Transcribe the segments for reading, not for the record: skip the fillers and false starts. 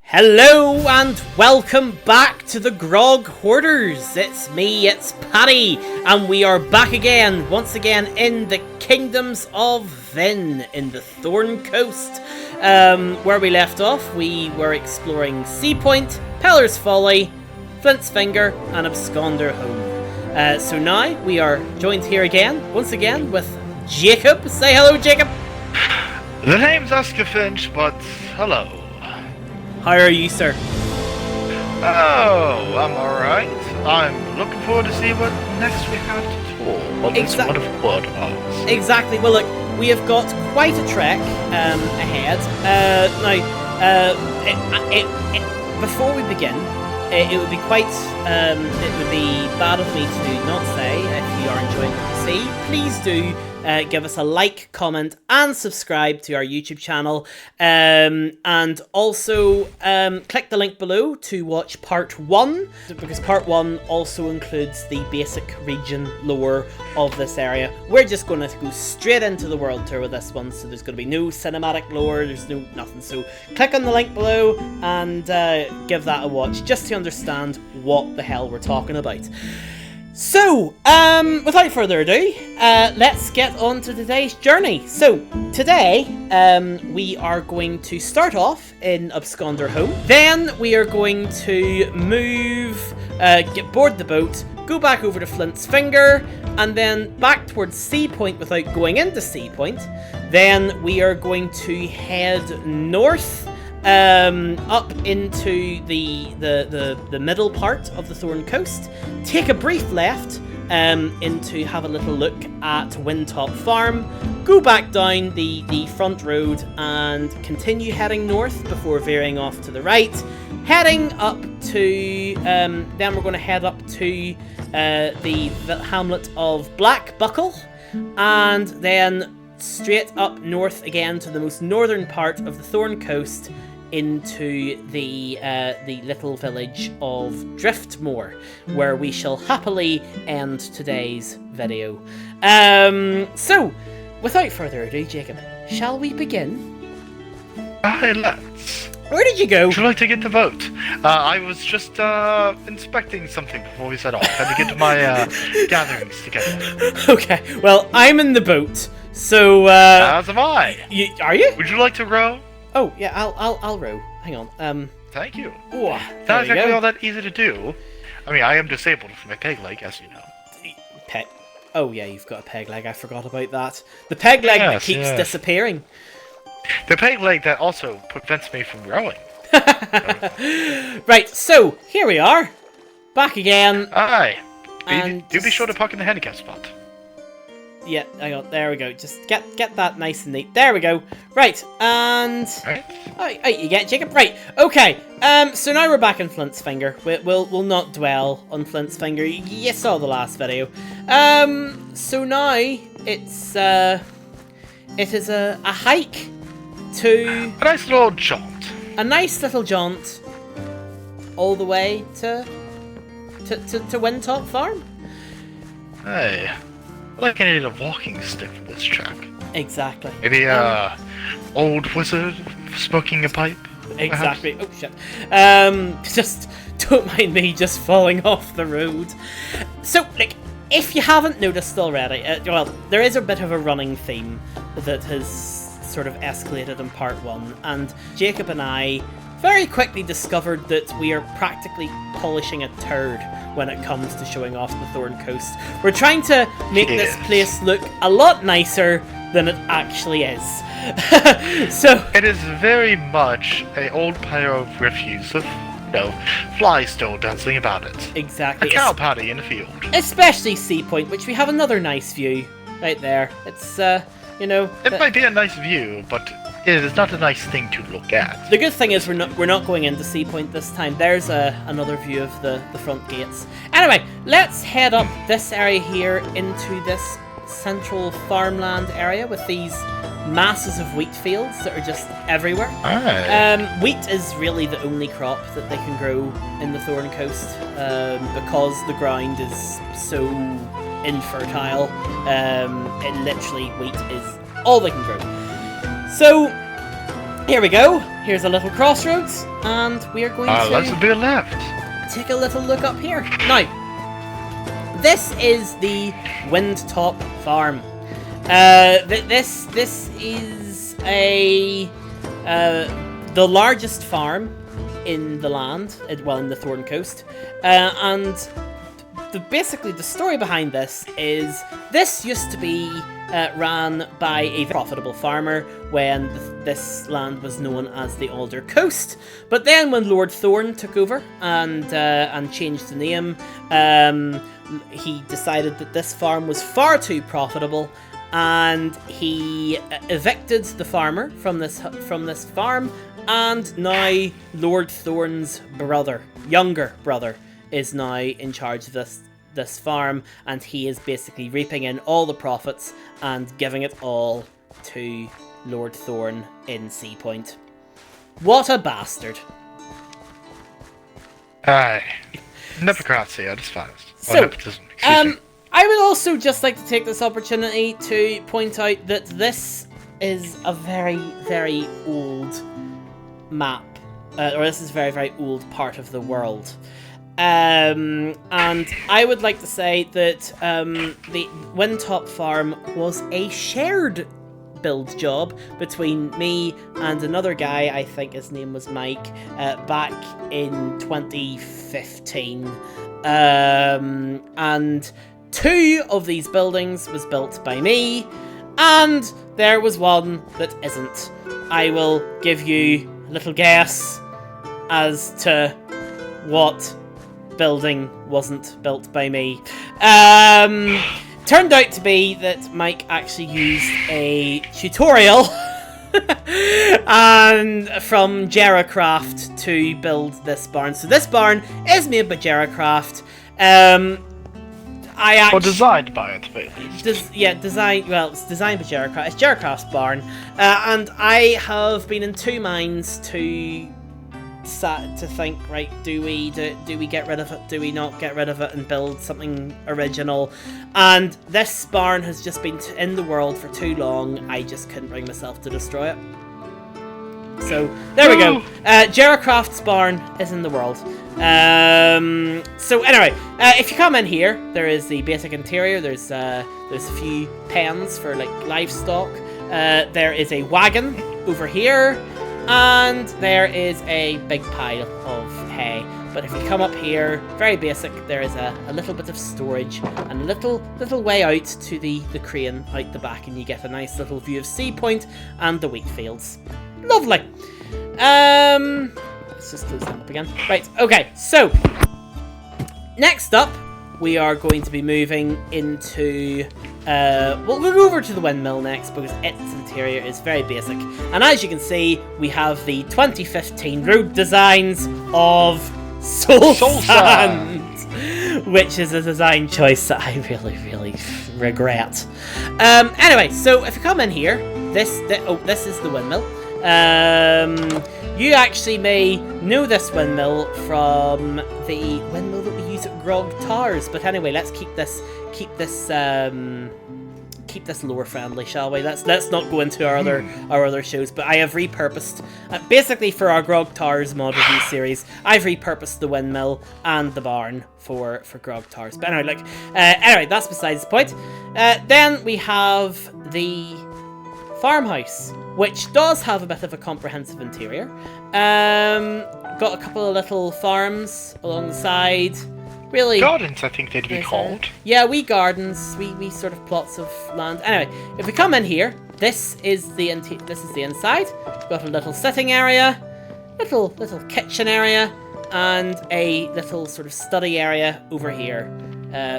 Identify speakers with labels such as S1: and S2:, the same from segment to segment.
S1: Hello and welcome back to the Grog Hoarders. It's me, it's Paddy, and we are back again, once again, in the Kingdoms of Vynn, in the Thorne Coast. Where we left off, we were exploring Seapoint, Pellers' Folly, Flint's Finger, and Absconder Holm. So now we are joined here again, once again, with Jacob. Say hello, Jacob.
S2: The name's Oscar Finch, but hello.
S1: How are you, sir?
S2: Oh, I'm alright. I'm looking forward to see what next we have to tour on this wonderful world of ours.
S1: Exactly. Well, look, we have got quite a trek ahead. Before we begin, it would be it would be bad of me to not say, if you are enjoying what you see, please do give us a like, comment, and subscribe to our YouTube channel. And also click the link below to watch part 1, because part 1 also includes the basic region lore of this area. We're just going to go straight into the world tour with this one, so there's going to be no cinematic lore, there's no nothing. So click on the link below and give that a watch, just to understand what the hell we're talking about. So, without further ado, let's get on to today's journey. So, today, we are going to start off in Absconder Holm. Then, we are going to move, get board the boat, go back over to Flint's Finger, and then back towards Seapoint without going into Seapoint. Then, we are going to head north, up into the middle part of the Thorne Coast, take a brief left into have a little look at Windtop Farm, go back down the front road and continue heading north before veering off to the right, heading up to then we're going to head up to the hamlet of Blackbuckle, and then straight up north again to the most northern part of the Thorne Coast into the little village of Driftmor, where we shall happily end today's video. So, without further ado, Jacob, shall we begin?
S2: Aye, let's.
S1: Where did you go?
S2: Would you like to get the boat? I was just inspecting something before we set off. Had to get to my gatherings together.
S1: Okay, well, I'm in the boat, so
S2: As am I.
S1: Are you?
S2: Would you like to row?
S1: Oh yeah, I'll row. Hang on.
S2: Thank you.
S1: Oh,
S2: Not exactly all that easy to do. I mean, I am disabled from my peg leg, as you know.
S1: Oh yeah, you've got a peg leg. I forgot about that. The peg leg that keeps disappearing.
S2: The peg leg that also prevents me from rowing.
S1: Right, so here we are, back again.
S2: Aye.
S1: And
S2: do be sure to park in the handicap spot.
S1: Yeah, hang on. There we go. Just get that nice and neat. There we go. Right, and
S2: Right.
S1: Oh, you get it, Jacob. Right. Okay. So now we're back in Flint's Finger. We'll not dwell on Flint's Finger. You saw the last video. So now it is a hike to
S2: A nice little jaunt.
S1: a nice little jaunt all the way to Windtop Farm.
S2: Hey. I like I need a walking stick for this track.
S1: Exactly.
S2: Maybe old wizard smoking a pipe.
S1: Exactly. Perhaps? Oh shit. Just don't mind me just falling off the road. So, like, if you haven't noticed already, well, there is a bit of a running theme that has sort of escalated in part 1, and Jacob and I very quickly discovered that we are practically polishing a turd when it comes to showing off the Thorne Coast. We're trying to make this place look a lot nicer than it actually is. So
S2: it is very much an old pile of refuse of, flies still dancing about it.
S1: Exactly.
S2: A cow patty in the field.
S1: Especially Seapoint, which we have another nice view right there. It's,
S2: It might be a nice view, but it is not a nice thing to look at.
S1: The good thing is we're not going into Seapoint this time. There's another view of the front gates. Anyway, let's head up this area here into this central farmland area with these masses of wheat fields that are just everywhere.
S2: Aye.
S1: Wheat is really the only crop that they can grow in the Thorne Coast because the ground is so infertile. It literally, wheat is all they can grow. So here we go, here's a little crossroads, and we are going
S2: Let's
S1: to
S2: be left.
S1: take a little look up here. Now, this is the Windtop farm. This is the largest farm in the land, well, in the Thorne Coast, and basically the story behind this is this used to be ran by a profitable farmer when this land was known as the Ellador Coast. But then when Lord Thorne took over and changed the name, he decided that this farm was far too profitable, and he evicted the farmer from this farm, and now Lord Thorne's younger brother, is now in charge of this farm, and he is basically reaping in all the profits and giving it all to Lord Thorne in Seapoint. What a bastard.
S2: Aye. Nepocracy, I despise.
S1: So,
S2: nepotism, excuse me.
S1: I would also just like to take this opportunity to point out that this is a very, very old map, or this is a very, very old part of the world. And I would like to say that the Windtop farm was a shared build job between me and another guy, I think his name was Mike, back in 2015. And 2 of these buildings was built by me, and there was one that isn't. I will give you a little guess as to what building wasn't built by me. Turned out to be that Mike actually used a tutorial and from Geracraft to build this barn. So this barn is made by Geracraft. Or
S2: designed by it, but
S1: designed. Well, it's designed by Geracraft. It's Geracraft's barn, and I have been in 2 minds to think, right, do we get rid of it, do we not get rid of it and build something original? And this barn has just been in the world for too long. I just couldn't bring myself to destroy it. So there we go. Geracraft's barn is in the world. So anyway, if you come in here, there is the basic interior. There's a few pens for like livestock. There is a wagon over here. And there is a big pile of hay. But if you come up here, very basic, there is a little bit of storage and a little way out to the crane out the back, and you get a nice little view of Seapoint and the wheat fields. Lovely. Let's just close them up again. Right, okay, so next up we are going to be moving into we'll go over to the windmill next because its interior is very basic. And as you can see, we have the 2015 road designs of Soul Sand, which is a design choice that I really, really regret. Anyway, so if you come in here, this is the windmill. You actually may know this windmill from the windmill that we use at Grog Towers. But anyway, let's keep this lore friendly, shall we? Let's not go into our other shows. But I have repurposed, basically for our Grog Towers mod review series, I've repurposed the windmill and the barn for Grog Towers. But anyway, anyway, that's besides the point. Then we have the farmhouse, which does have a bit of a comprehensive interior. Got a couple of little farms along the side. Really,
S2: gardens, I think they'd be called.
S1: Yeah, wee gardens, wee sort of plots of land. Anyway, if we come in here, this is the inside. Got a little sitting area, little kitchen area, and a little sort of study area over here.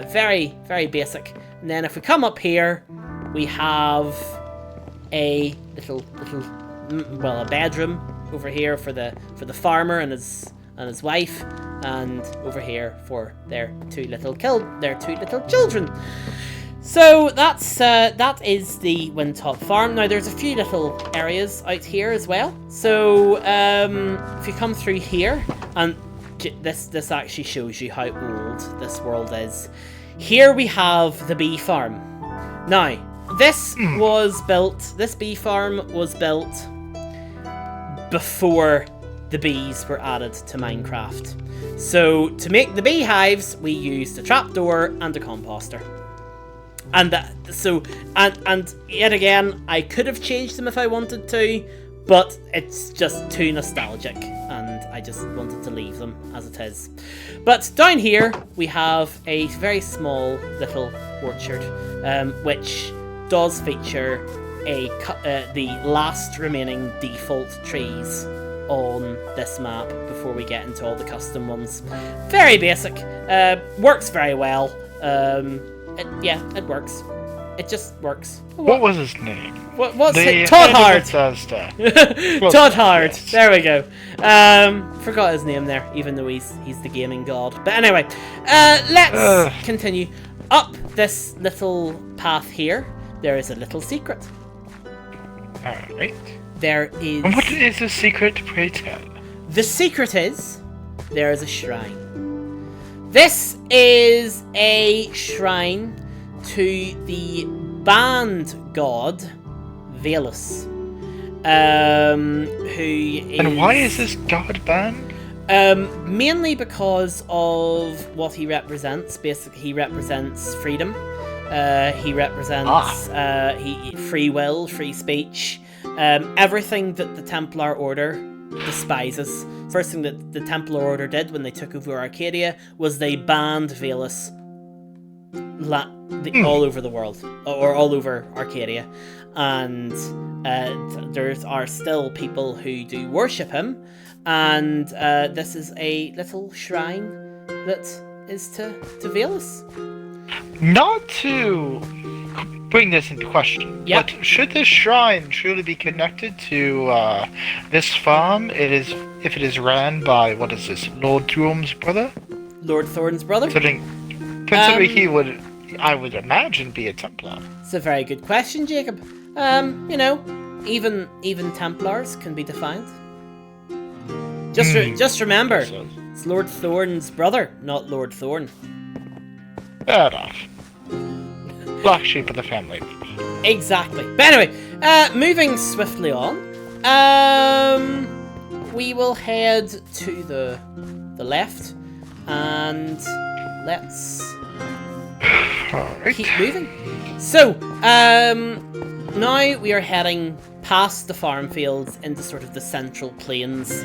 S1: Very, very basic. And then if we come up here, we have a a bedroom over here for the farmer and his wife, and over here for their two little children. So that is the Windtop farm. Now there's a few little areas out here as well. So if you come through here, and this actually shows you how old this world is. Here we have the bee farm. Now this bee farm was built before the bees were added to Minecraft. So to make the beehives, we used a trapdoor and a composter. And and yet again, I could have changed them if I wanted to, but it's just too nostalgic, and I just wanted to leave them as it is. But down here, we have a very small little orchard, which does feature the last remaining default trees on this map before we get into all the custom ones. Very basic, works very well. It works. It just works.
S2: What was his name?
S1: What's it? Todd Hard. Todd Hard.
S2: Yes.
S1: There we go. Forgot his name there, even though he's the gaming god. But anyway, let's continue up this little path here. There is a little secret.
S2: Alright.
S1: There is.
S2: And what is the secret, pray tell?
S1: The secret is there is a shrine. This is a shrine to the band god Velus, who is...
S2: And why is this god banned?
S1: Mainly because of what he represents. Basically, he represents freedom. He represents free will, free speech, everything that the Templar Order despises. First thing that the Templar Order did when they took over Arkadia was they banned Velus all over the world, or all over Arkadia, and there are still people who do worship him, and this is a little shrine that is to Velus.
S2: Not to bring this into question, but should this shrine truly be connected to this farm? If it is ran by, what is this, Lord Thorne's brother?
S1: Lord Thorne's brother?
S2: Considering he would, I would imagine, be a Templar.
S1: It's a very good question, Jacob. Even Templars can be defiant. Just remember, it's Lord Thorne's brother, not Lord Thorne.
S2: Fair enough. Black sheep of the family.
S1: Exactly. But anyway, moving swiftly on, we will head to the left, and let's keep moving. So, now we are heading past the farm fields into sort of the central plains,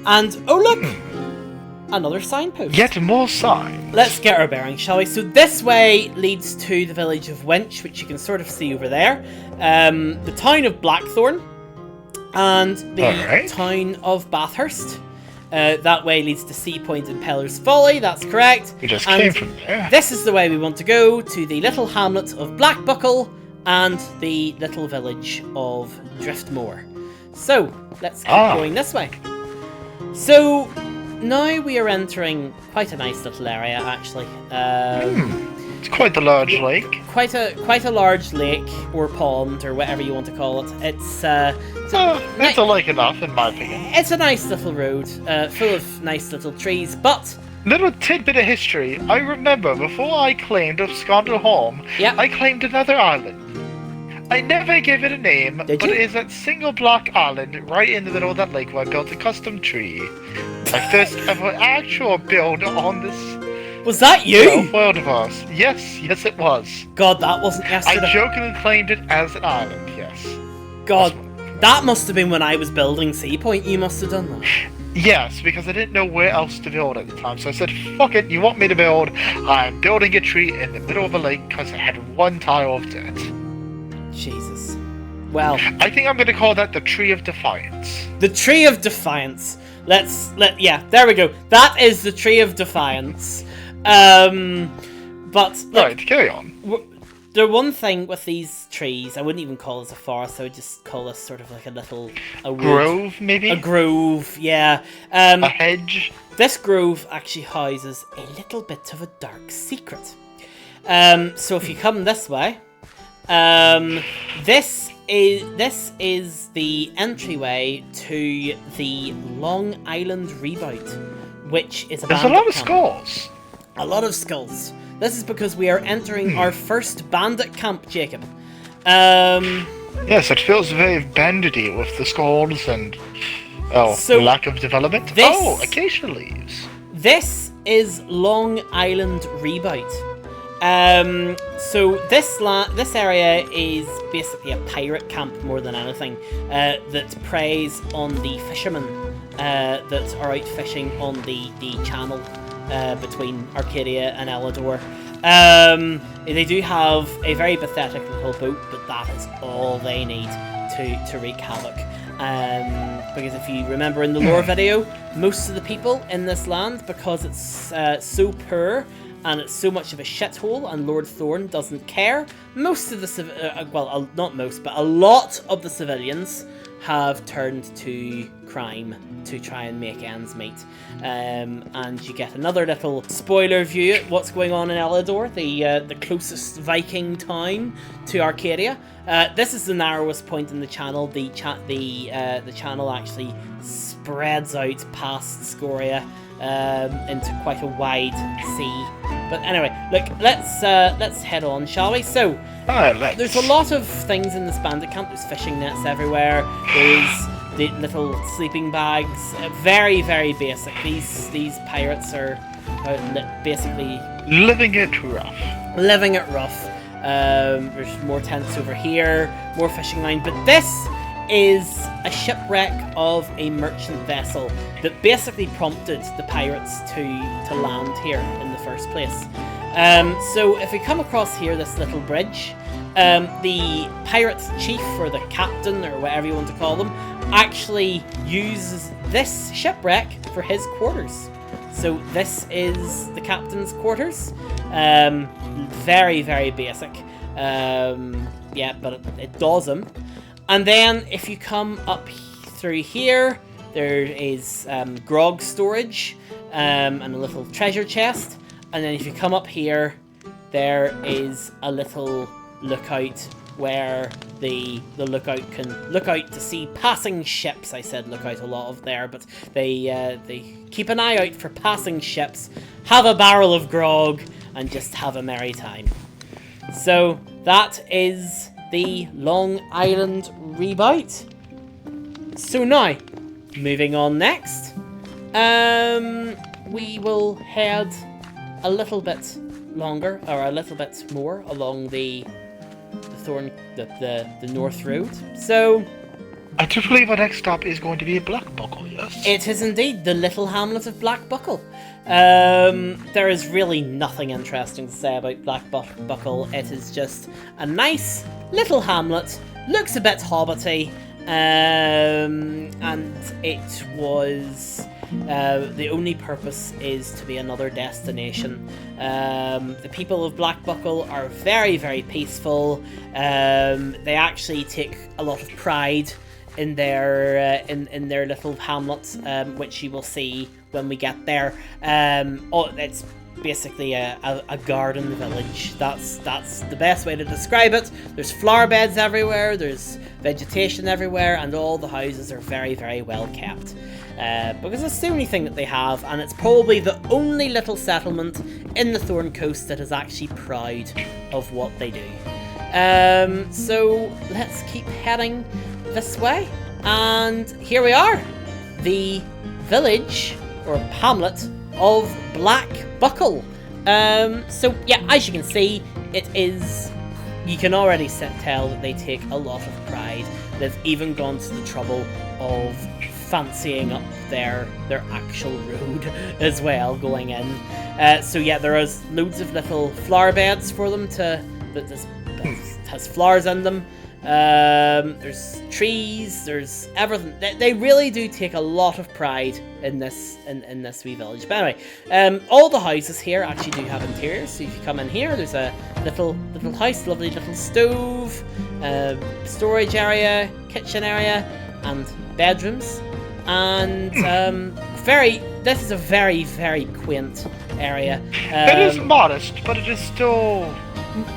S1: and oh look! Another signpost.
S2: Yet more signs.
S1: Let's get our bearings, shall we? So this way leads to the village of Winch, which you can sort of see over there. The town of Blackthorn and the town of Bathurst. That way leads to Seapoint and Pellers Folly. That's correct.
S2: We just came from there.
S1: This is the way we want to go to the little hamlet of Blackbuckle and the little village of Driftmor. So let's keep going this way. So now we are entering quite a nice little area, actually.
S2: It's quite a large lake.
S1: Quite a large lake or pond or whatever you want to call it. It's a
S2: lake enough, in my opinion.
S1: It's a nice little road, full of nice little trees. But
S2: little tidbit of history. I remember before I claimed Absconder Holm, I claimed another island. I never gave it a name, but it is that single block island right in the middle of that lake where I built a custom tree. My first ever actual build on this.
S1: Was that you?
S2: World of ours. Yes, it was.
S1: God, that wasn't yesterday.
S2: I jokingly claimed it as an island, yes.
S1: God, that must have been when I was building Seapoint. You must have done that.
S2: Yes, because I didn't know where else to build at the time, so I said, fuck it, you want me to build? I'm building a tree in the middle of a lake because I had one tile of dirt.
S1: Jesus. Well,
S2: I think I'm going to call that the Tree of Defiance.
S1: The Tree of Defiance. There we go. That is the Tree of Defiance. But
S2: right, carry on.
S1: The one thing with these trees, I wouldn't even call this a forest. I would just call this sort of like a
S2: grove, maybe.
S1: A grove, yeah.
S2: A hedge.
S1: This grove actually houses a little bit of a dark secret. So if you come this way, this is the entryway to the Long Island Reboot, which is
S2: There's a lot of skulls.
S1: A lot of skulls. This is because we are entering our first bandit camp, Jacob.
S2: Yes, it feels very bandity with the skulls and lack of development. Acacia leaves.
S1: This is Long Island Rebout. So this area is basically a pirate camp more than anything that preys on the fishermen that are out fishing on the channel between Arkadia and Ellador. They do have a very pathetic little boat, but that is all they need to wreak havoc. Because if you remember in the lore video, most of the people in this land, because it's so poor and it's so much of a shithole and Lord Thorne doesn't care, most of the not most, but a lot of the civilians have turned to crime to try and make ends meet. And you get another little spoiler view at what's going on in Ellador, the closest Viking town to Arkadia. This is the narrowest point in the channel. The channel actually spreads out past Scoria into quite a wide sea. But anyway, look, let's head on, shall we? So, there's a lot of things in this bandit camp. There's fishing nets everywhere. There's the little sleeping bags. Very, very basic. These pirates are basically
S2: living it rough.
S1: Living it rough. There's more tents over here, more fishing line, but this is a shipwreck of a merchant vessel that basically prompted the pirates to land here in the first place. So if we come across here, this little bridge, the pirate chief, or the captain, or whatever you want to call them, actually uses this shipwreck for his quarters. So this is the captain's quarters. Very, very basic. Yeah, but it does them. And then if you come up through here, there is grog storage and a little treasure chest. And then if you come up here, there is a little lookout where the lookout can look out to see passing ships. I said lookout a lot of there, but they keep an eye out for passing ships, have a barrel of grog, and just have a merry time. So that is the Long Island Rebout. So now, moving on next, we will head a little bit longer, or a little bit more, along the North Road. So,
S2: I do believe our next stop is going to be Blackbuckle, yes?
S1: It is indeed, the little hamlet of Blackbuckle. There is really nothing interesting to say about Blackbuckle. It is just a nice little hamlet, looks a bit hobbity, and it was... the only purpose is to be another destination. The people of Blackbuckle are very, very peaceful. They actually take a lot of pride in their little hamlet, which you will see when we get there. It's basically a garden village. That's the best way to describe it. There's flower beds everywhere, there's vegetation everywhere, and all the houses are very, very well kept. Because it's the only thing that they have, and it's probably the only little settlement in the Thorne Coast that is actually proud of what they do. So let's keep heading this way, and here we are, the village or hamlet of Blackbuckle. So yeah, as you can see, it is, you can already tell that they take a lot of pride. They've even gone to the trouble of fancying up their actual road as well going in. So yeah, there is loads of little flower beds for them that has flowers in them. There's trees, there's everything. They really do take a lot of pride in this wee village. But anyway, all the houses here actually do have interiors. So if you come in here, there's a little house, lovely little stove, storage area, kitchen area, and bedrooms. And this is a very, very quaint area.
S2: It is modest, but it is still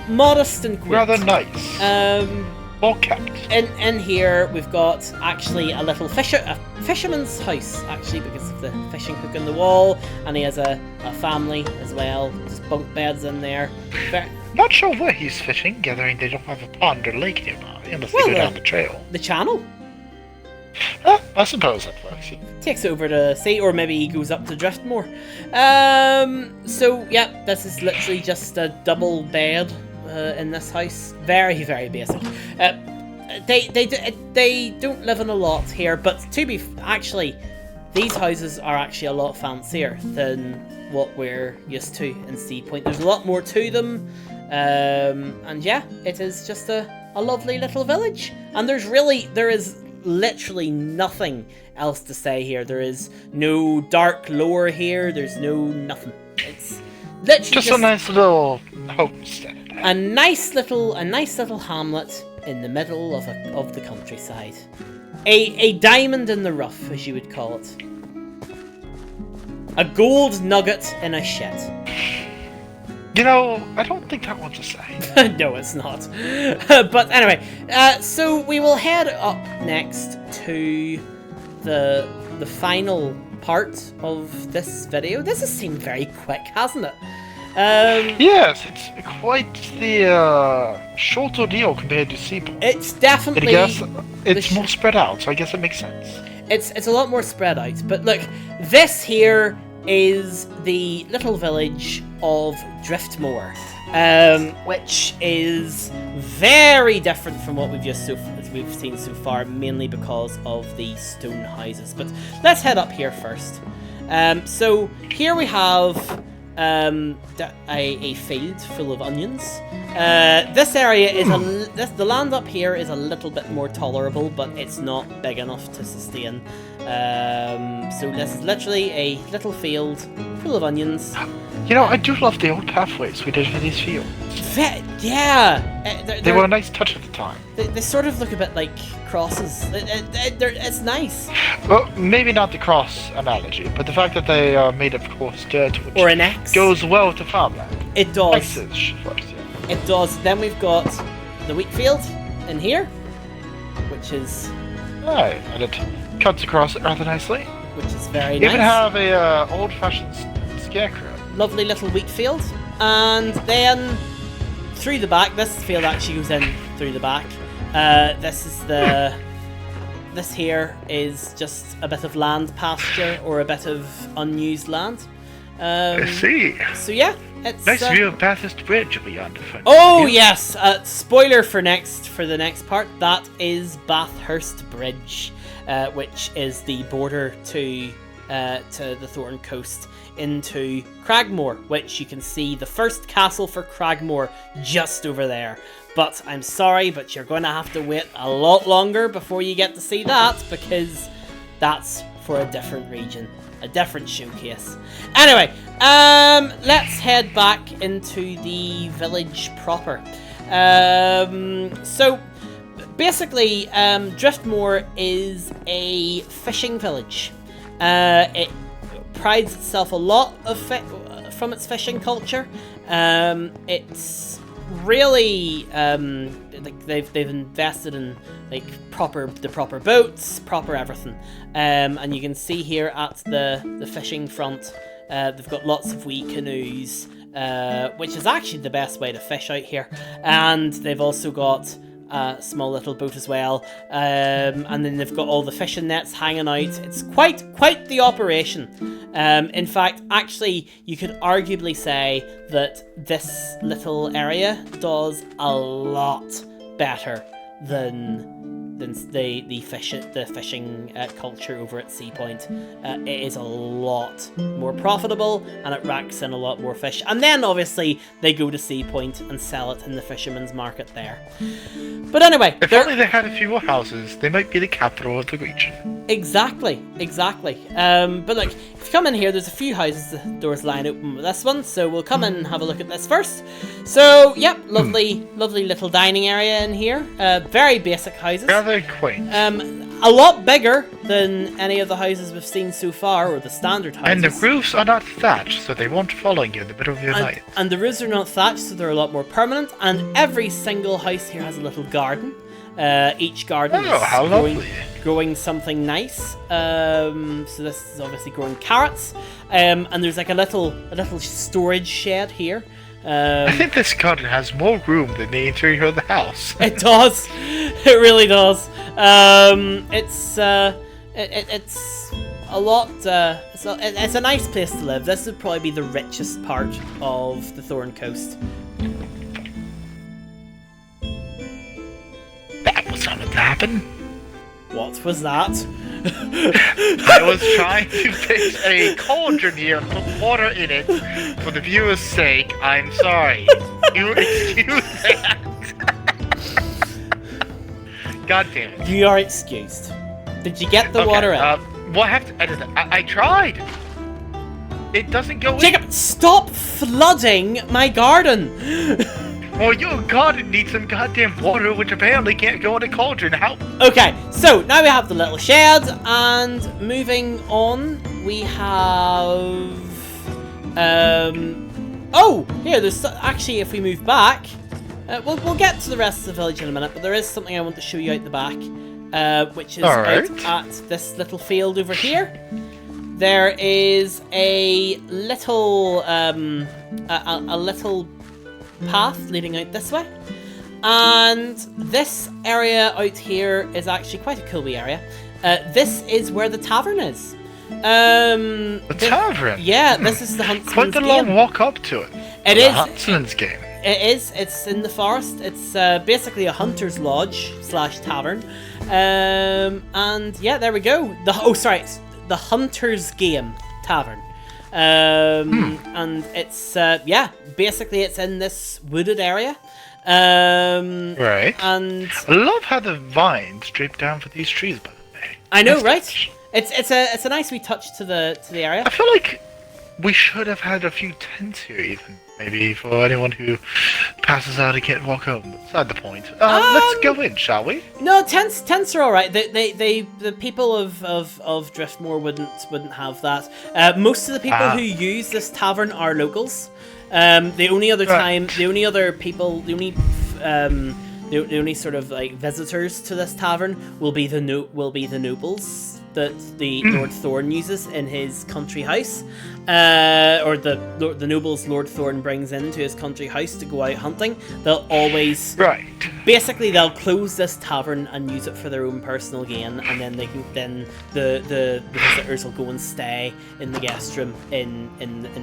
S1: modest and quaint.
S2: Rather nice. Well kept.
S1: In here we've got actually a little fisherman's house, actually, because of the fishing hook in the wall, and he has a family as well. There's bunk beds in there.
S2: Not sure where he's fishing, gathering they don't have a pond or lake nearby. really, unless they go down the trail.
S1: The channel.
S2: I suppose that works.
S1: Takes it over to sea, or maybe he goes up to Driftmor. So yeah, this is literally just a double bed in this house. Very, very basic. They don't live in a lot here, but actually, these houses are actually a lot fancier than what we're used to in Seapoint. There's a lot more to them, and yeah, it is just a lovely little village. And there is literally nothing else to say here. There is no dark lore here. There's no nothing. It's literally just
S2: a nice little homestead.
S1: A nice little hamlet in the middle of the countryside. A diamond in the rough, as you would call it. A gold nugget in a shed.
S2: You know, I don't think that one's a say.
S1: No, it's not. But anyway, so we will head up next to the final part of this video. This has seemed very quick, hasn't it?
S2: Yes, it's quite the short ordeal compared to Seapoint.
S1: It's definitely.
S2: But I guess it's more spread out, so I guess it makes sense.
S1: It's a lot more spread out. But look, this here is the little village of Driftmor, which is very different from what we've seen so far, mainly because of the stone houses. But let's head up here first. So here we have a field full of onions. This area is the land up here is a little bit more tolerable, but it's not big enough to sustain. So this is literally a little field full of onions.
S2: You know, I do love the old pathways we did for these fields.
S1: Yeah,
S2: they were a nice touch at the time.
S1: They sort of look a bit like crosses. It's nice.
S2: Well, maybe not the cross analogy, but the fact that they are made of coarse dirt, which
S1: or an X,
S2: goes well to farmland.
S1: It does.
S2: X's first, yeah.
S1: It does. Then we've got the wheat field in here, which is
S2: right, and it cuts across it rather nicely.
S1: Which is very nice.
S2: You even have a old-fashioned scarecrow.
S1: Lovely little wheat field, and then through the back. This field actually goes in through the back. This here is just a bit of land pasture or a bit of unused land.
S2: I see.
S1: So yeah, it's
S2: nice view of Bathurst Bridge beyond the front.
S1: Oh yes, spoiler for the next part. That is Bathurst Bridge, which is the border to the Thorne Coast into Cragmore, which you can see the first castle for Cragmore just over there. But I'm sorry, but you're going to have to wait a lot longer before you get to see that, because that's for a different region, a different showcase. Anyway, let's head back into the village proper. So basically, Driftmor is a fishing village. It prides itself a lot from its fishing culture. It's really like they've invested in like the proper boats, proper everything. And you can see here at the fishing front, they've got lots of wee canoes, which is actually the best way to fish out here. And they've also got a small little boat as well, and then they've got all the fishing nets hanging out. It's quite the operation. In fact, actually, you could arguably say that this little area does a lot better than the fishing culture over at Seapoint. It is a lot more profitable, and it racks in a lot more fish. And then obviously they go to Seapoint and sell it in the fisherman's market there. But anyway,
S2: if only they had a few more houses, they might be the capital of the region.
S1: Exactly. But like, if you come in here, there's a few houses, the doors line open with this one, so we'll come in and have a look at this first. So, yep, lovely little dining area in here. Very basic houses.
S2: Rather quaint.
S1: A lot bigger than any of the houses we've seen so far, or the standard houses.
S2: And the roofs are not thatched, so they won't fall on you in the middle of your night.
S1: And the roofs are not thatched, so they're a lot more permanent. And every single house here has a little garden. Each garden is growing something nice. So this is obviously growing carrots. And there's like a little storage shed here.
S2: I think this garden has more room than the interior of the house.
S1: It does. It really does. It's a lot. It's a nice place to live. This would probably be the richest part of the Thorne Coast.
S2: That was something to happen.
S1: What was that?
S2: I was trying to fix a cauldron here and put water in it for the viewer's sake. I'm sorry. You excuse that. God damn it.
S1: You are excused. Did you get the water in?
S2: What happened? I tried. It doesn't go in.
S1: Jacob, stop flooding my garden!
S2: Well, your garden needs some goddamn water, which apparently can't go in a cauldron. How?
S1: Okay, so now we have the little shed, and moving on, we have... Oh, here, there's... Actually, if we move back, we'll get to the rest of the village in a minute, but there is something I want to show you out the back, which is out at this little field over here. There is a little, a little path leading out this way, and this area out here is actually quite a cool wee area. This is where the tavern is.
S2: The tavern?
S1: Yeah, this is the Huntsman's
S2: Quite a long walk up to it.
S1: It is.
S2: Huntsman's game.
S1: It is. It's in the forest. It's basically a hunter's lodge / tavern. And yeah, there we go. The Hunter's Game Tavern. And it's yeah, basically it's in this wooded area.
S2: Right.
S1: And
S2: I love how the vines drape down for these trees, by the way.
S1: I know, right? It's a nice wee touch to the area.
S2: I feel like we should have had a few tents here, even maybe for anyone who passes out and can't walk home. Beside the point. Let's go in, shall we?
S1: No, tents are all right. The people of Driftmor wouldn't have that. Most of the people who use this tavern are locals. The only other time, the only other people, the only sort of like visitors to this tavern will be the nobles that the Lord Thorne uses in his country house, or the nobles Lord Thorne brings into his country house to go out hunting. They'll always basically they'll close this tavern and use it for their own personal gain, and then the visitors will go and stay in the guest room in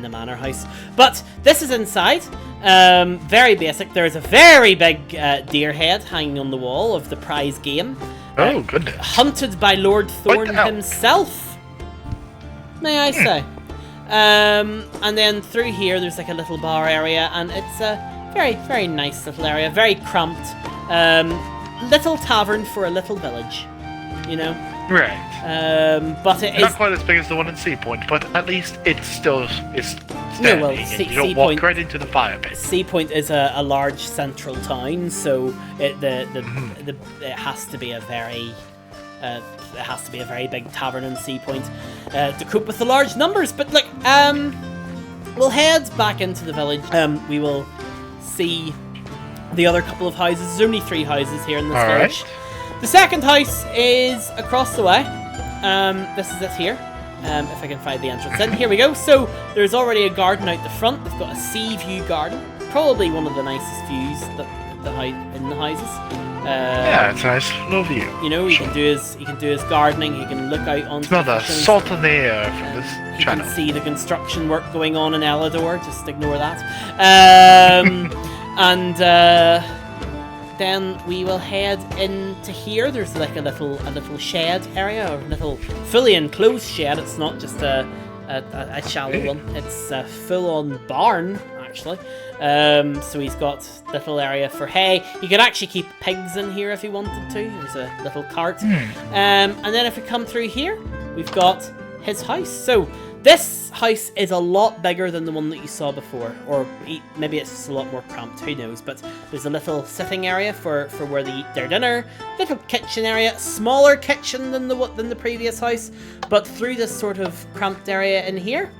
S1: the manor house. But this is inside. Very basic. There's a very big deer head hanging on the wall of the prize game.
S2: Oh, goodness.
S1: Hunted by Lord Thorne himself, may I say. And then through here, there's like a little bar area, and it's a very, very nice little area, very cramped. Little tavern for a little village, you know?
S2: Right.
S1: But it
S2: not
S1: is...
S2: quite as big as the one in Seapoint, but at least it's still standing.
S1: No, well,
S2: you don't walk right into the fire pit.
S1: Seapoint is a large central town, so it has to be a very big tavern in Seapoint to cope with the large numbers. But look, we'll head back into the village. We will see the other couple of houses. There's only 3 houses here in this village.
S2: Right.
S1: The second house is across the way. This is it here. If I can find the entrance in. Here we go. So there's already a garden out the front. They've got a sea view garden. Probably one of the nicest views in the houses.
S2: Yeah, it's a nice low view.
S1: You know, he can do his gardening. He can look out onto
S2: Smell the salt in the air from this channel.
S1: You can see the construction work going on in Ellador. Just ignore that. And then we will head into here. There's like a little shed area, or a little fully enclosed shed. It's not just a shallow one. It's a full-on barn, actually. So he's got little area for hay. You could actually keep pigs in here if he wanted to. There's a little cart. And then if we come through here, we've got his house. So this house is a lot bigger than the one that you saw before, or maybe it's just a lot more cramped, who knows. But there's a little sitting area for where they eat their dinner, little kitchen area, smaller kitchen than the previous house, but through this sort of cramped area in here,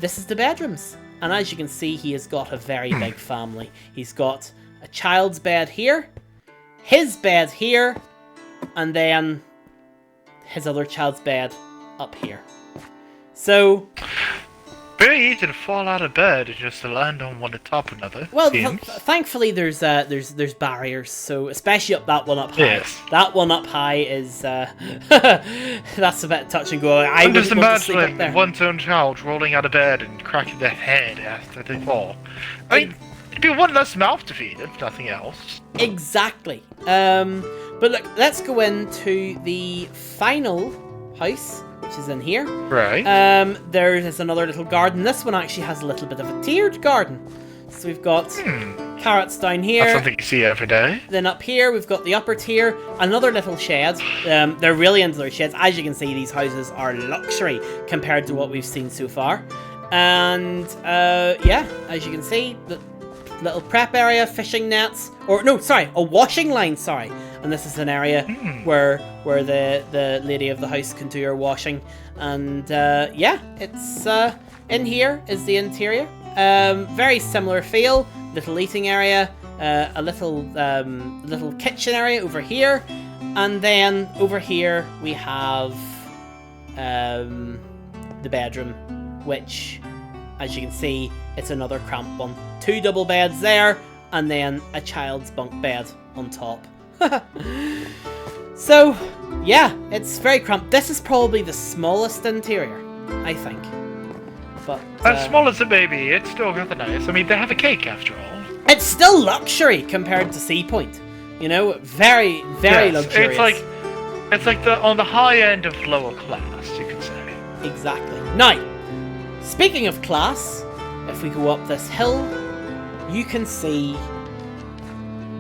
S1: this is the bedrooms. And as you can see, he has got a very big family. He's got a child's bed here, his bed here, and then his other child's bed up here. So
S2: Very easy to fall out of bed and just to land on one atop another.
S1: Well, thankfully there's barriers, so especially up that one up high.
S2: Yes.
S1: That one up high is that's a bit touch and go.
S2: I'm just imagining one's own child rolling out of bed and cracking their head after they fall. I mean, it'd be one less mouth to feed, if nothing else.
S1: Exactly. But look, let's go into the final house, which is in here.
S2: Right.
S1: There is another little garden. This one actually has a little bit of a tiered garden. So we've got carrots down here.
S2: That's something you see every day.
S1: Then up here, we've got the upper tier, another little shed. They're really into their sheds. As you can see, these houses are luxury compared to what we've seen so far. And, yeah, as you can see, the little prep area, fishing nets, or no, sorry, a washing line, sorry. And this is an area where the lady of the house can do her washing. And yeah, it's in here is the interior. Very similar feel. Little eating area, a little kitchen area over here, and then over here we have the bedroom, which, as you can see, it's another cramped one. 2 double beds there, and then a child's bunk bed on top. So, yeah, it's very cramped. This is probably the smallest interior, I think. But
S2: as small as it may be, it's still rather nice. I mean, they have a cake after all.
S1: It's still luxury compared to Seapoint. You know, very, very luxurious.
S2: It's like on the high end of lower class, you could say.
S1: Exactly. Now, speaking of class, if we go up this hill, you can see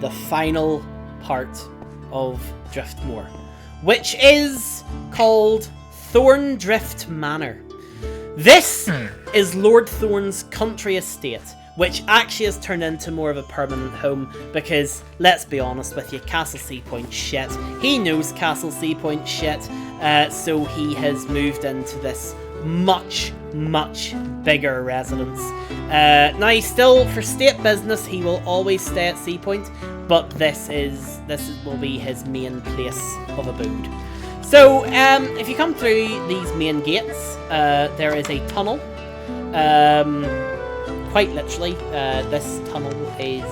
S1: the final part of Driftmor, which is called Thorndrift Manor. This is Lord Thorne's country estate, which actually has turned into more of a permanent home because, let's be honest with you, Castle Seapoint shit. He knows Castle Seapoint shit, so he has moved into this much, much bigger residence. Now, still, for state business, he will always stay at Seapoint, but this will be his main place of abode. So, if you come through these main gates, there is a tunnel. Quite literally, this tunnel is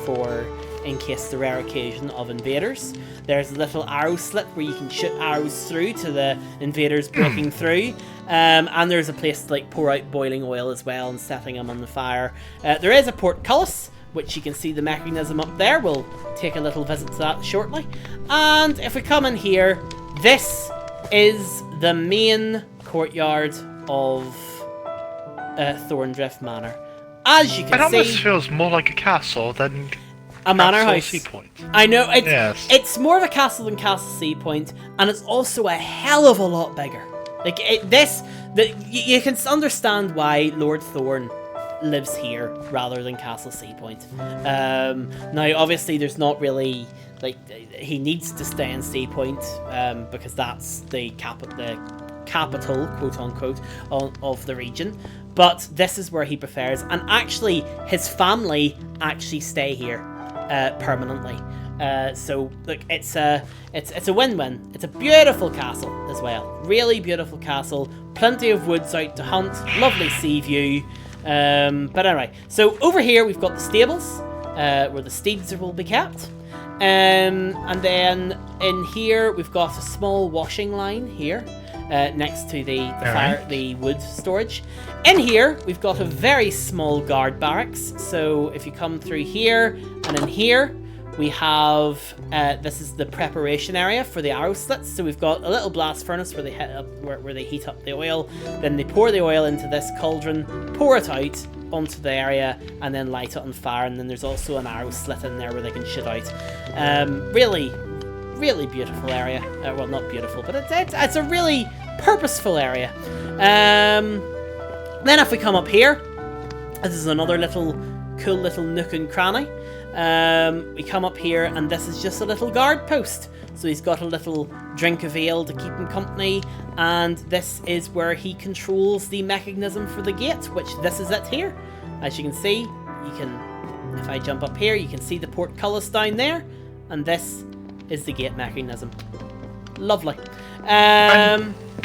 S1: for in case the rare occasion of invaders. There's a little arrow slit where you can shoot arrows through to the invaders breaking through. And there's a place to pour out boiling oil as well and setting them on the fire. There is a portcullis, which you can see the mechanism up there. We'll take a little visit to that shortly. And if we come in here, this is the main courtyard of Thorndrift Manor. As you can see,
S2: it almost feels more like a castle than
S1: a manor house.
S2: Seapoint.
S1: I know, it's more of a castle than Castle Seapoint, and it's also a hell of a lot bigger. You can understand why Lord Thorne lives here rather than Castle Seapoint. Now, obviously, there's not really he needs to stay in Seapoint because that's the capital, quote unquote, of the region. But this is where he prefers, and actually, his family actually stay here permanently. So look, it's a win-win. It's a beautiful castle as well, really beautiful castle. Plenty of woods out to hunt, lovely sea view. But anyway, so over here we've got the stables where the steeds will be kept. And then in here we've got a small washing line here next to the wood storage. In here we've got a very small guard barracks. So if you come through here and in here we have this is the preparation area for the arrow slits. So we've got a little blast furnace where they heat up the oil. Then they pour the oil into this cauldron, pour it out onto the area, and then light it on fire. And then there's also an arrow slit in there where they can shoot out. Really, really beautiful area. Well, not beautiful, but it's a really purposeful area. Then if we come up here, this is another cool little nook and cranny. We come up here and this is just a little guard post. So he's got a little drink of ale to keep him company, and this is where he controls the mechanism for the gate, which this is it here. As you can see, if I jump up here, you can see the portcullis down there, and this is the gate mechanism. Lovely.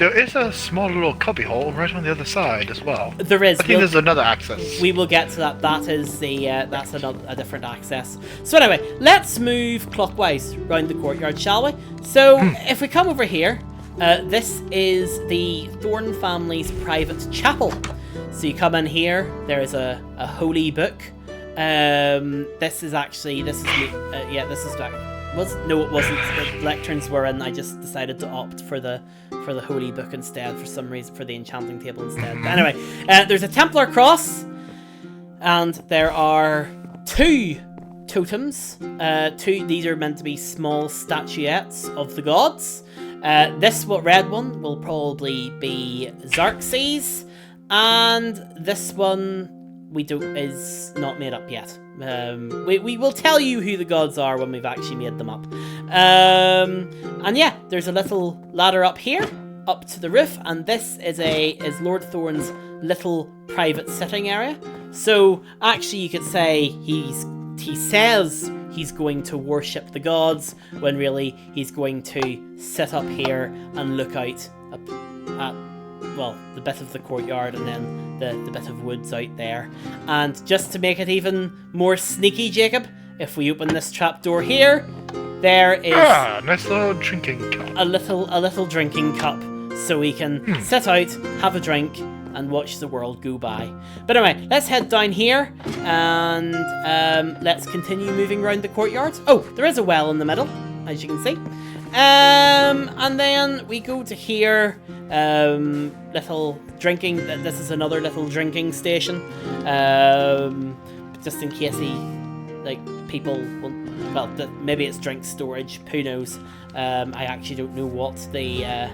S2: there is a small little cubby hole right on the other side as well.
S1: There is.
S2: I think there's another access.
S1: We will get to that. That is the that's a different access. So anyway, let's move clockwise around the courtyard, shall we? So if we come over here, this is the Thorne family's private chapel. So you come in here. There is a holy book. This is back. No, it wasn't. The lecterns were in. I just decided to opt for the holy book instead for some reason, for the enchanting table instead. But anyway, there's a Templar cross, and there are 2 totems. These are meant to be small statuettes of the gods. This red one will probably be Xerxes, and this one is not made up yet. We will tell you who the gods are when we've actually made them up. And yeah, there's a little ladder up here, up to the roof, and this is Lord Thorne's little private sitting area. So actually, you could say he says he's going to worship the gods, when really he's going to sit up here and look out at the bit of the courtyard and then the bit of woods out there. And just to make it even more sneaky, Jacob, if we open this trapdoor here, there is
S2: nice little drinking cup.
S1: A little drinking cup, so we can sit out, have a drink, and watch the world go by. But anyway, let's head down here and let's continue moving around the courtyard. Oh, there is a well in the middle, as you can see. And then we go to here, little drinking. This is another little drinking station, just in case people want. Well, maybe it's drink storage. Who knows? I actually don't know what the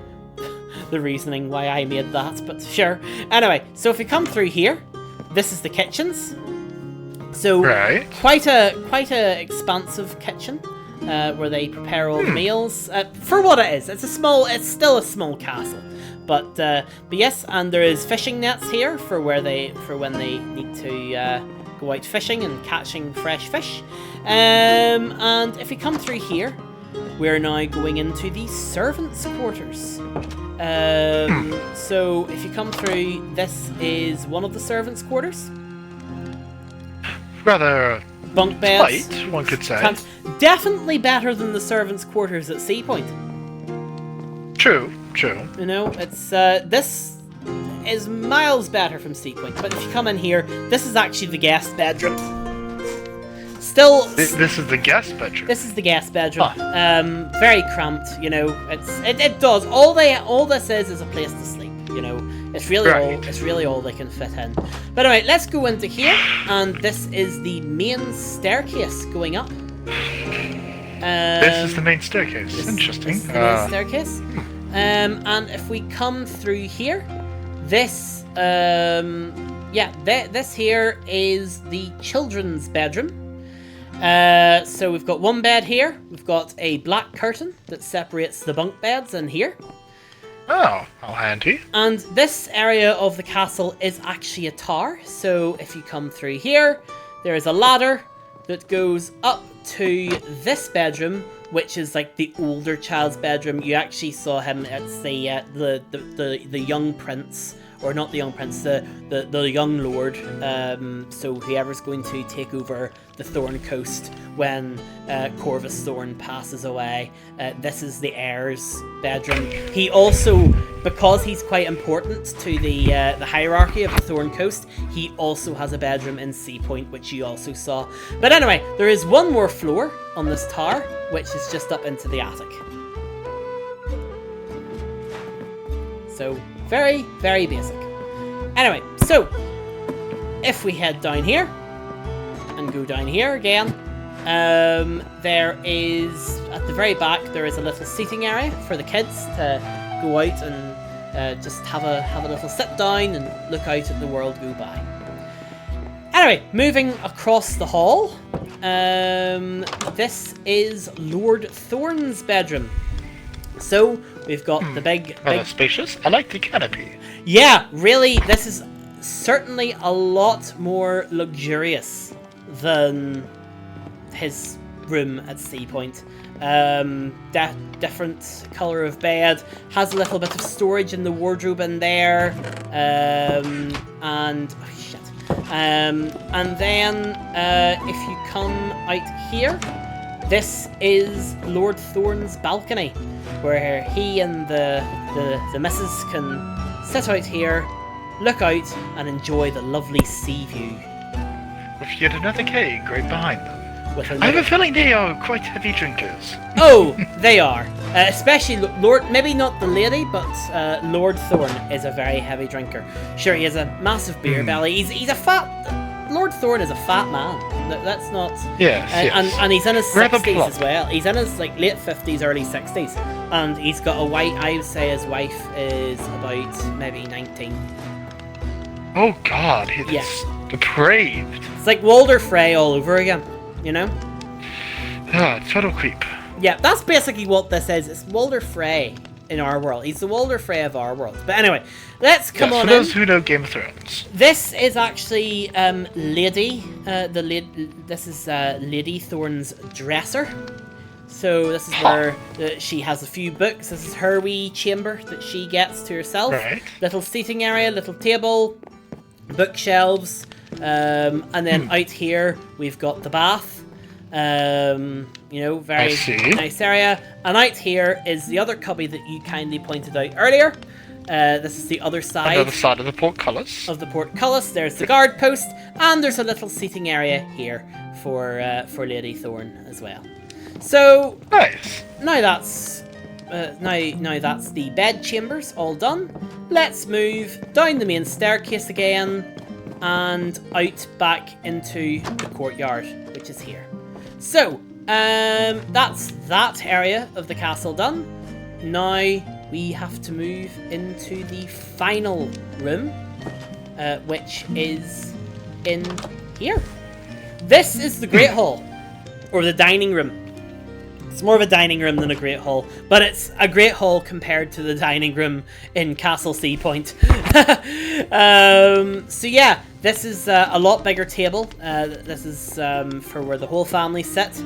S1: reasoning why I made that, but sure. Anyway, so if we come through here, this is the kitchens. So quite a expansive kitchen. Where they prepare all the meals. For what it is, it's still a small castle, but yes, and there is fishing nets here for when they need to go out fishing and catching fresh fish. And if we come through here, we're now going into the servants' quarters. So if you come through, this is one of the servants' quarters.
S2: Rather
S1: bunk beds,
S2: tight, one could say.
S1: Definitely better than the servants' quarters at Seapoint.
S2: True.
S1: You know, it's this is miles better from Seapoint. But if you come in here, this is actually the guest bedroom. Still,
S2: this is the guest bedroom.
S1: This is the guest bedroom. Very cramped. You know, it does all this is a place to sleep. You know, it's really all they can fit in. But anyway, let's go into here, and this is the main staircase going up.
S2: This is the main staircase. Interesting.
S1: This is the main staircase. And if we come through here, this this here is the children's bedroom. So we've got one bed here. We've got a black curtain that separates the bunk beds in here.
S2: Oh, how handy.
S1: And this area of the castle is actually a tower. So if you come through here, there is a ladder that goes up to this bedroom, which is like the older child's bedroom. You actually saw him. It's the young prince, or not the young prince, the young lord. So whoever's going to take over the Thorne Coast when Corvus Thorne passes away. This is the heir's bedroom. He also, because he's quite important to the hierarchy of the Thorne Coast, he also has a bedroom in Seapoint, which you also saw. But anyway, there is one more floor on this tower, which is just up into the attic. So very, very basic. Anyway, so if we head down here and go down here again, there is, at the very back, there is a little seating area for the kids to go out and just have a little sit down and look out at the world go by. Anyway, moving across the hall, this is Lord Thorne's bedroom. So we've got the big
S2: spacious. I like the canopy.
S1: Yeah, really, this is certainly a lot more luxurious than his room at Seapoint. different colour of bed, has a little bit of storage in the wardrobe in there, and then if you come out here, this is Lord Thorne's balcony, where he and the missus can sit out here, look out, and enjoy the lovely sea view.
S2: With yet another keg right behind them. I have a feeling they are quite heavy drinkers.
S1: Oh, they are. Especially Lord, maybe not the lady, but Lord Thorne is a very heavy drinker. Sure, he has a massive beer belly. He's a fat... Lord Thorne is a fat man. That's not...
S2: Yes,
S1: and he's in his
S2: rather
S1: 60s
S2: plump
S1: as well. He's in his late 50s, early 60s. And he's got a wife... I would say his wife is about maybe 19.
S2: Oh God, he's depraved.
S1: It's like Walder Frey all over again. You know?
S2: Ah, total creep.
S1: Yeah, that's basically what this is. It's Walder Frey in our world. He's the Walder Frey of our world. But anyway, let's come on in.
S2: For those who know Game of Thrones.
S1: This is actually Lady. This is Lady Thorne's dresser. So this is where she has a few books. This is her wee chamber that she gets to herself.
S2: Right.
S1: Little seating area, little table, bookshelves. And then out here we've got the bath. You know, very nice area. And out here is the other cubby that you kindly pointed out earlier. This is the other side.
S2: On the other side of the portcullis.
S1: Of the portcullis. There's the guard post, and there's a little seating area here for Lady Thorne as well. So
S2: nice.
S1: Now that's that's the bed chambers all done. Let's move down the main staircase again and out back into the courtyard, which is here. So that's that area of the castle done. Now we have to move into the final room, which is in here. This is the Great Hall, or the dining room. It's more of a dining room than a Great Hall, but it's a Great Hall compared to the dining room in Castle Seapoint. So yeah, this is a lot bigger table. This is for where the whole family sit.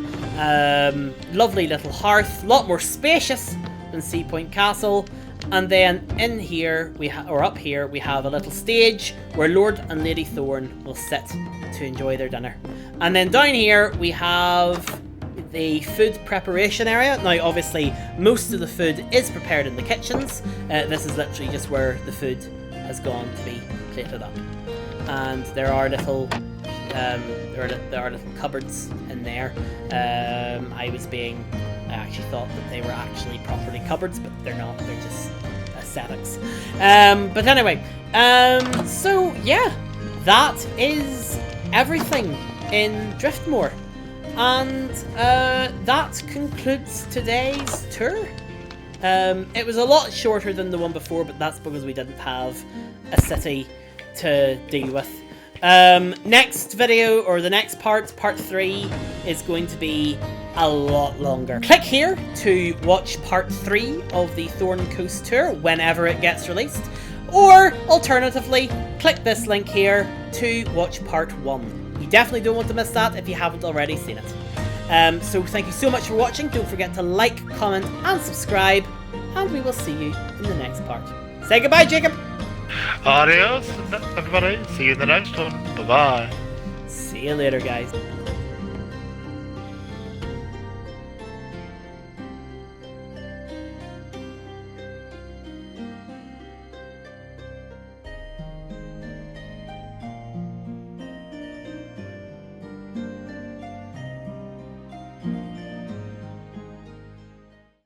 S1: Lovely little hearth, a lot more spacious than Seapoint Castle. And then in here, up here, we have a little stage where Lord and Lady Thorne will sit to enjoy their dinner. And then down here, we have the food preparation area. Now obviously most of the food is prepared in the kitchens. This is literally just where the food has gone to be plated up, and there are little cupboards in there. I actually thought that they were actually properly cupboards, but they're not. They're just aesthetics. But anyway, so yeah, that is everything in Driftmor. And that concludes today's tour. It was a lot shorter than the one before, but that's because we didn't have a city to deal with. Next video, or the next part 3, is going to be a lot longer. Click here to watch part 3 of the Thorne Coast tour whenever it gets released. Or, alternatively, click this link here to watch part 1. You definitely don't want to miss that if you haven't already seen it. So thank you so much for watching. Don't forget to like, comment, and subscribe. And we will see you in the next part. Say goodbye, Jacob.
S2: Adios, everybody. See you in the next one. Bye-bye.
S1: See you later, guys.